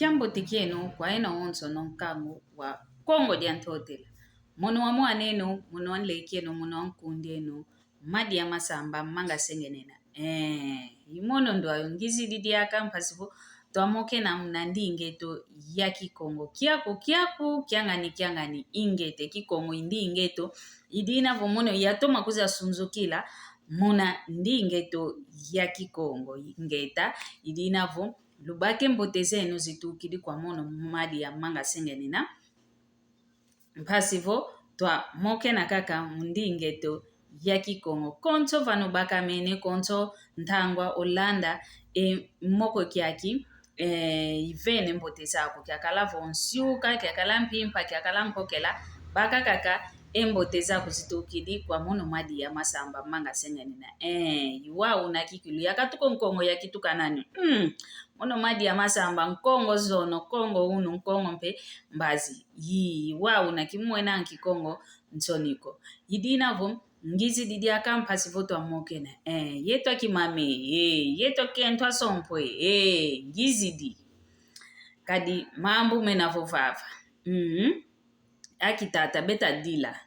Kiambo tikienu kwa ena onso nonkangu wa Kongo diantotela. Mono wa mwanenu, mono wanlekienu, mono wankundienu, Madia masamba manga sengenena. Imono ndo ayongizi didiaka mpasipo tuamoke na mnandi ingeto ya Kikongo. Kiaku, kiangani ingete Kikongo indi ingeto. Idina vomono yatoma kuza sunzukila, muna ndi ingeto ya Kikongo. Ingeta, idina vo lubake mboteze eno zitukidi kwa mono Madia manga sengenena. Mpasivo, toa moke na kaka mundi ingeto ya Kikongo. Konto vano baka mene, konto ntangwa Holanda, moko kiaki, ivene mboteza ako. Kiakala vonsiuka, kiakala mpimpa, kiakala mpokela, baka kaka, mboteza ako zitukidi kwa mono Madia masamba manga sengenena. Iwa unakikilu, yakatuko nkongo ya kituka nani. Mono Madia masamba nkongo zono, kongo unu, nkongo mpe mbazi. Iwa unakimwena nkikongo nsoniko. Idina vo, ngizi didiaka mpasivo tuwa mokena. Yeto kimame, yeto kentwa sompwe, ngizi di. Kadi mambu menavo vava. Akitata beta dila.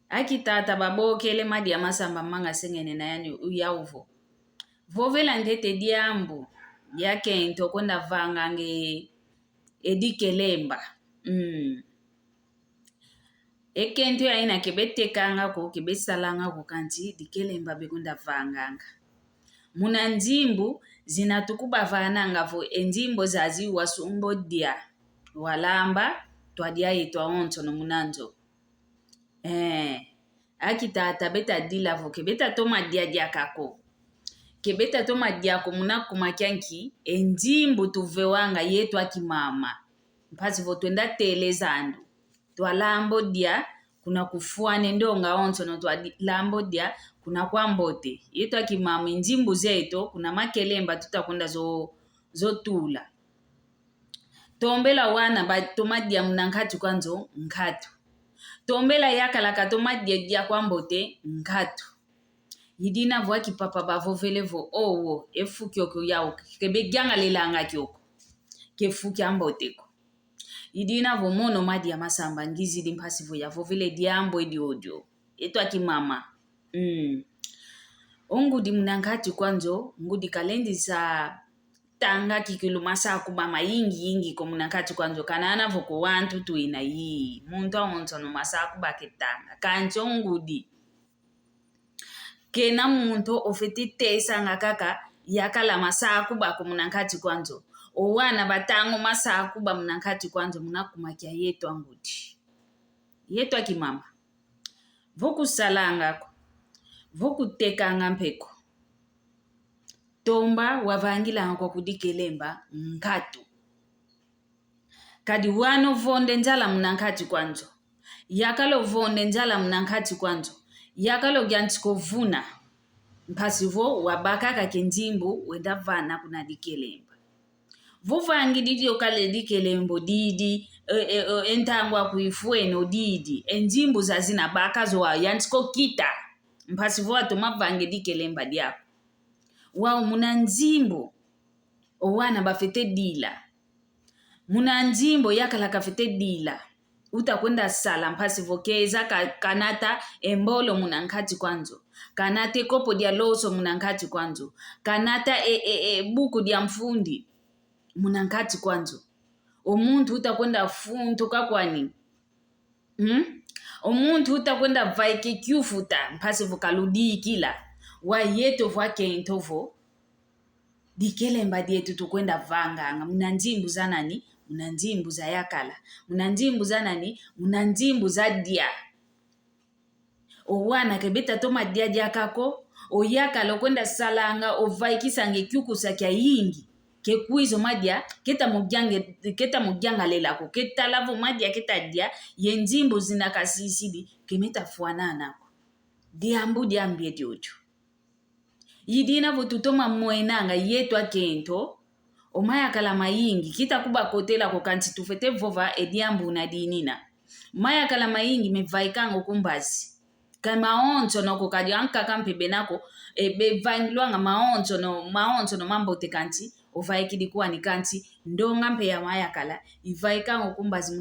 Akitata babo kele Madia masamba manga sengene na yani uyauvo. Vovela ndete diambu. Yake into kwenda vanga nge Dikelemba. Eke ya ina kebete kanga ko kebesalanga ko kanti Dikelemba bekunda vanganga. Muna Nzimbu zinatukuba vananga vo Nzimbu zazi wasumbo dia. Walamba twa dia yetu onto no munanzo. Akitata beta dila vo kebeta toma dia kako. Kebeta toma dia ko munakumakianki Nzimbu tuvewanga yetu akimama. Mpasi vo tuenda telezando. Twa lambo dia kuna kufuane ndonga onto no twa lambo dia kuna kwa mbote. Yetu akimama Nzimbu zeto kuna makelemba tutakunda zo tula. Tombela wana ba tomadia mnankatu kwanzo nkatu. Tombela yakala katomadia dia kwa mbote nkatu. Yidina vwa kipapa bavovele vo owo efu kyoko yao kebe gyanga lelanga kyoko kefu kyamboteko. Yidina vo mono Madia masamba ngizi di mpasivo ya vovele diambo edi odio etu akimama. Ongu di mnankati kwanzo ngudi kalendi za tanga kikilu masa kubama yingi ko mnankati kwanzo kanana voko wantu tuina yi muntu onto no masa kubaketanga kancho ngudi kena muntu ofeti tesa ngakaka yakala masa kuba ko mnankati kwanzo owana batango masa kuba mnankati kwanzo munakumakia yetu angudi yetu akimama voku salanga ko voku tekanga mpeko tomba wavangila kwa Dikelemba nkatu kadi wano vonde njala mnankati kwanzo yakalo vonde njala mnankati kwanzo yakalo gyantiko vuna mpasivo wabakaka Nzimbu wenda vana kuna Dikelemba vuvangi didi okale Dikelembo didi entangwa kuifueno didi Nzimbu zazina bakazo wa yantiko kita mpasivo atomavangi Dikelemba diako wao muna Nzimbu owana bafete dila muna Nzimbu yakala kafete dila utakwenda sala mpasivo Keza kanata embolo munankati kwanzo kanate kopo dia loso munankati kwanzo kanata buku dia mfundi munankati kwanzo omuntu utakwenda funto kakwani omuntu utakwenda vaike kyufuta mpasivo kaludi kila wa yeto vwa kentovo Dikelemba dietu tukwenda vanganga muna Nzimbu za nani muna Nzimbu za yakala muna Nzimbu za nani muna Nzimbu za dia owana kebeta toma dia kako oyakala kwenda salanga ovaikisa ngekyukusa kya yingi kekuizo Madia keta mugyanga lelako keta lavo Madia keta dia ye Nzimbu zina kasisidi kemeta fuanana ko diambu diambie diojo. Yidina votutoma mwenanga yetu akento omaya kala mayingi kita kuba kotela ko kanti tufete vova ediambu na dinina maya kala mayingi mevaikango kumbazi kama onto no kokadi anka kampe benako be vangilwanga maonto no mambo tekanti ovaikidi kuwani kanti ndonga mpe ya mayakala ivaika ngokumbazi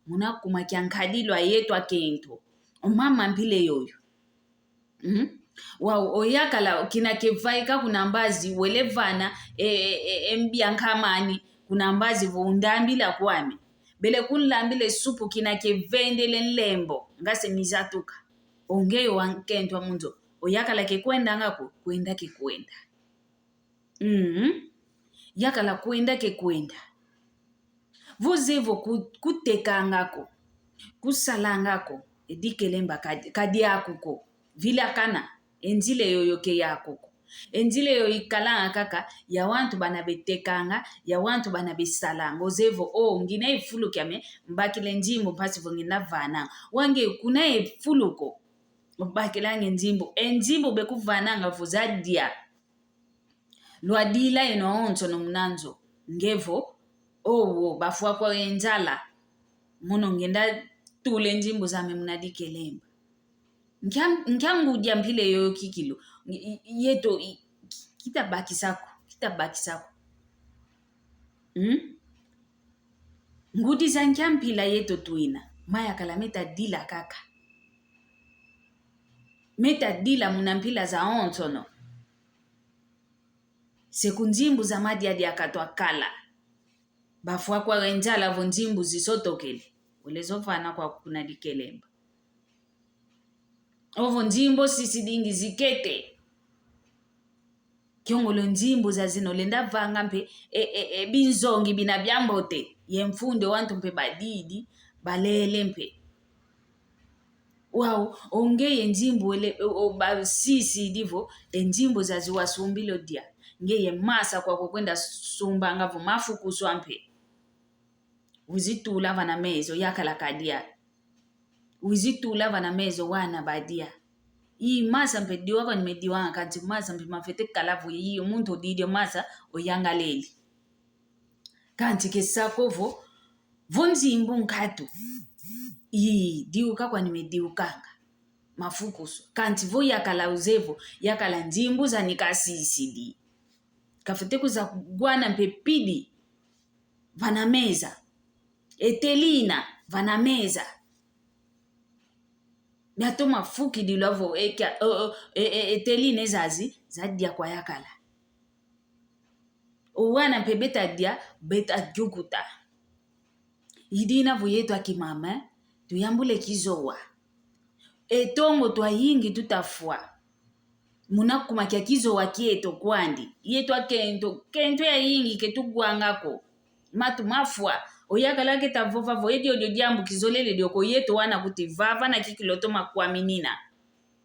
munakumakyankadilwa yetwa kento omama mpile yoyo. Wow, oyakala kina kevaika kuna mbazi welevana mbyankamani kuna mbazi vundambila kwame bele kunlambile supu kina kevendele nlembo ngase mizatuka ongeyo wankentwa munzo oyakala kekwenda ngako kwenda kekwenda yakala kwenda kekwenda vuzivo kutekangako kusalangako Dikelemba kadi yakuko vila kana enzile yoyo ke yakuko enzile yoyo ikalanga kaka ya wantu bana betekanga ya wantu bana besalanga ozevo ngina ifuluko yame mbakile Nzimbu mpasivo ngina vana wange kuna ifuluko mbakilange Nzimbu bekuvananga vuzadia lwadila onso no mnanzo ngevo bafua kwa enjala muno ngenda tule Nzimbu zame muna Dikelemba nkyangu mpile yoyo kikilo yeto kitabaki sako ngudi za nkyampila yeto tuina mayakala metadila kaka metadila muna mpila za onsono seku Nzimbu za Madia diakatwa kala bafua kwa enjala vo Nzimbu zisotokele ulezovana kwa kuna Dikelemba ovo Nzimbu sisi dingi zikete kyongolo Nzimbu za zino lenda vanga mpe binzongi bina byambote yemfunde wantu mpe badidi balele mpe wow ongeye Nzimbu sisi divo Nzimbu za ziwasumbilo dia ngeye masa kwa kwenda sumba ngavo mafukuswa mpe uzitula vana mezo yakala kadia uzitula vana mezo wana badia masa mpe diwa nimediwa kanti masa mpe mafete kalavu muntu didio masa oyangaleli kanti kesakovo vonzimbu nkatu diuka kwa nimediukanga mafukuso kanti vo yakala uzevo yakala Nzimbu za nikasisidi kafete kuza gwana mpe pidi vana meza etelina vana meza miato mafuki dilavo etelina ezazi zadia kwa yakala owana mpe beta jukuta idina vuyetu akimama tuyambule kizowa etongo twayingi tutafua munakumakya kizowa kieto kwandi yetu kento ya yingi ketugwangako matu mafua oyakala ketavova voyedio diambu kizolele dioko yetu wana kutivava na kikiloto makuaminina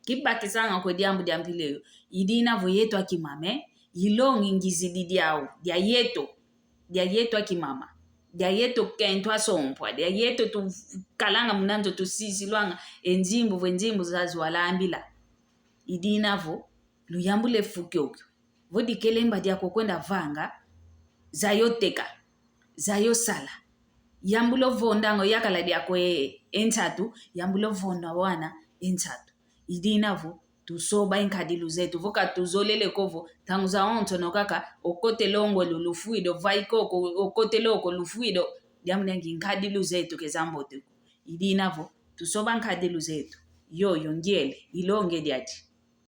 kibakisanga kwa diambu diampileyo idina voyetu akimame ilongi ngizidi diao dia yetu akimama dia yetu kento asompwa dia yetu tu kalanga munanzo tu sisi luanga Nzimbu zazi walambila idina vo luyambule fukyokyo vo Dikelemba diako kwenda vanga zayoteka zayosala yambulo vondango yakala diako entatu yambulo vonda wana entatu idinavo tusoba inkadilu zetu voka tuzolele kovo tangu za onto no kaka okote longo lulufuido vaikoko okote loko lufuido diamnengi inkadilu zetu kezambote idinavo tusoba inkadilu zetu yoyo ngele ilonge diati